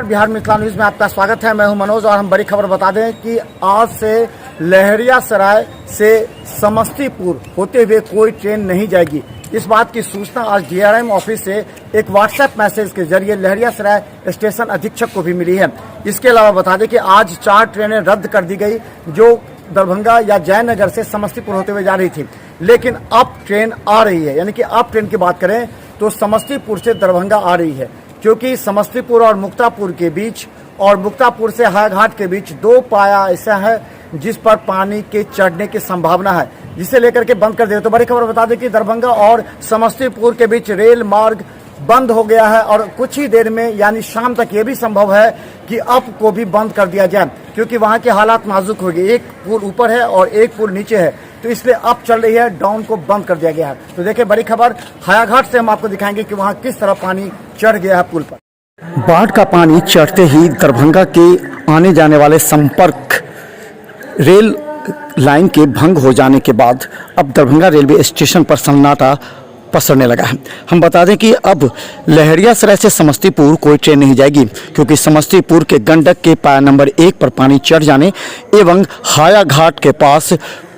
Bihar Mithila news में आपका स्वागत है। मैं हूं मनोज और हम बड़ी खबर बता दें कि आज से लहरियासराय से समस्तीपुर होते हुए कोई ट्रेन नहीं जाएगी। इस बात की सूचना आज डीआरएम ऑफिस से एक व्हाट्सएप मैसेज के जरिए लहरियासराय स्टेशन अधीक्षक को भी मिली है। इसके अलावा बता दें कि आज 4 ट्रेनें रद्द कर दी गई जो दरभंगा या जयनगर से समस्तीपुर होते हुए जा रही थी, लेकिन अब ट्रेन आ रही है। यानी कि अब ट्रेन की बात करें तो समस्तीपुर से दरभंगा आ रही है, क्योंकि समस्तीपुर और मुक्तापुर के बीच और मुक्तापुर से हायाघाट के बीच 2 पाया ऐसा है जिस पर पानी के चढ़ने की संभावना है, जिसे लेकर के बंद कर दिया। तो बड़ी खबर बता दें कि दरभंगा और समस्तीपुर के बीच रेल मार्ग बंद हो गया है और कुछ ही देर में यानी शाम तक ये भी संभव है कि अप को भी बंद कर दिया जाए, क्योंकि वहां के हालात नाजुक हो गए। एक पुल ऊपर है और एक पुल नीचे है, तो इसलिए अप चल रही है, डाउन को बंद कर दिया गया है। तो देखिए बड़ी खबर हायाघाट से हम आपको दिखाएंगे कि वहां किस तरह पानी चढ़ गया है पुल पर। बाढ़ का पानी चढ़ते ही दरभंगा के आने जाने वाले संपर्क रेल लाइन के भंग हो जाने के बाद अब दरभंगा रेलवे स्टेशन पर सन्नाटा पसरने लगा है। हम बता दें कि अब लहरियासराय से समस्तीपुर कोई ट्रेन नहीं जाएगी, क्योंकि समस्तीपुर के गंडक के पाया नंबर 1 पर पानी चढ़ जाने एवं हायाघाट के पास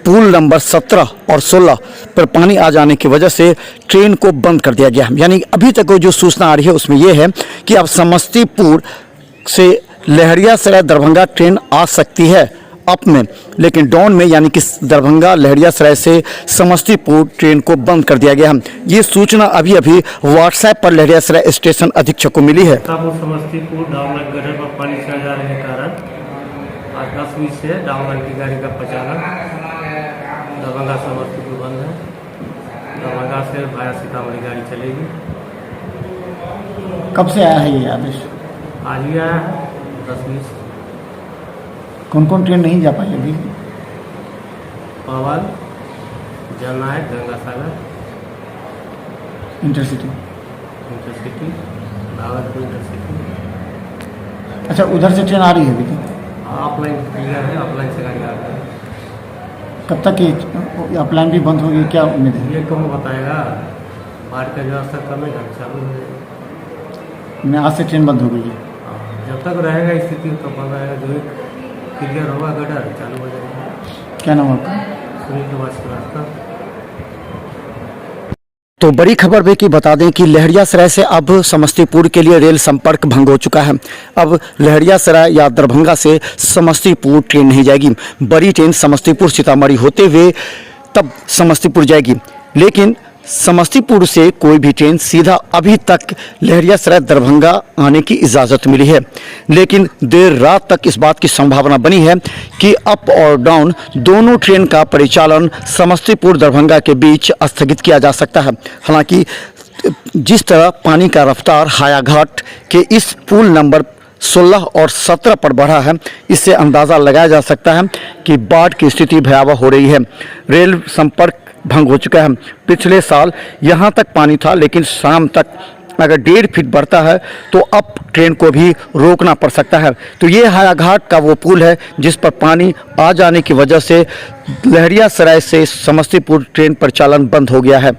पुल नंबर 17 और 16 पर पानी आ जाने की वजह से ट्रेन को बंद कर दिया गया। यानी अभी तक जो सूचना आ रही है उसमें यह है कि अब समस्तीपुर से लहरियासराय दरभंगा ट्रेन आ सकती है अप में, लेकिन डाउन में यानी कि दरभंगा लहरियासराय से समस्तीपुर ट्रेन को बंद कर दिया गया है। ये सूचना अभी व्हाट्सएप पर लहरियासराय स्टेशन अधीक्षक को मिली है। समस्तीपुर डाउनलाइन गटर पर पानी चढ़ जाने के कारण आज 10 बजे से डाउनलाइन की गाड़ी का परिचालन दरभंगा समस्तीपुर बंद है। दरभंगा से भाया सीतामढ़ी गाड़ी चलेगी। कब से आया है ये आदेश? आज ही आया है 10 बजे से। कौन कौन ट्रेन नहीं जा पाई अभी? पवन, जननायक, गंगा सागर, इंटरसिटी, भागलपुर इंटरसिटी। अच्छा, उधर से ट्रेन आ रही है अभी? ऑफलाइन क्लियर है, ऑफलाइन से गाड़ी आ रही है। कब तक ये अपलाइन भी बंद होगी, क्या उम्मीद है? ये कौन बताएगा? बाढ़ का व्यवस्था कमेगा, चालू हो जाएगा। मैं आज से ट्रेन बंद हो गई है। जब तक रहेगा स्थिति तो बंद रहेगा। जो क्लियर होगा गटर चालू हो जाएगा। क्या नाम है आपका? सुनील कुमार श्रीवास्तव। तो बड़ी खबर भी कि बता दें कि लहरियासराय से अब समस्तीपुर के लिए रेल संपर्क भंग हो चुका है। अब लहरियासराय या दरभंगा से समस्तीपुर ट्रेन नहीं जाएगी। बड़ी ट्रेन समस्तीपुर सीतामढ़ी होते हुए तब समस्तीपुर जाएगी, लेकिन समस्तीपुर से कोई भी ट्रेन सीधा अभी तक लहरियासराय दरभंगा आने की इजाज़त मिली है, लेकिन देर रात तक इस बात की संभावना बनी है कि अप और डाउन दोनों ट्रेन का परिचालन समस्तीपुर दरभंगा के बीच स्थगित किया जा सकता है। हालांकि जिस तरह पानी का रफ्तार हायाघाट के इस पुल नंबर 16 और 17 पर बढ़ा है, इससे अंदाज़ा लगाया जा सकता है कि बाढ़ की स्थिति भयावह हो रही है। रेल संपर्क भंग हो चुका है। पिछले साल यहाँ तक पानी था, लेकिन शाम तक अगर 1.5 फीट बढ़ता है तो अब ट्रेन को भी रोकना पड़ सकता है। तो ये हायाघाट का वो पुल है जिस पर पानी आ जाने की वजह से लहरियासराय से समस्तीपुर ट्रेन परिचालन बंद हो गया है।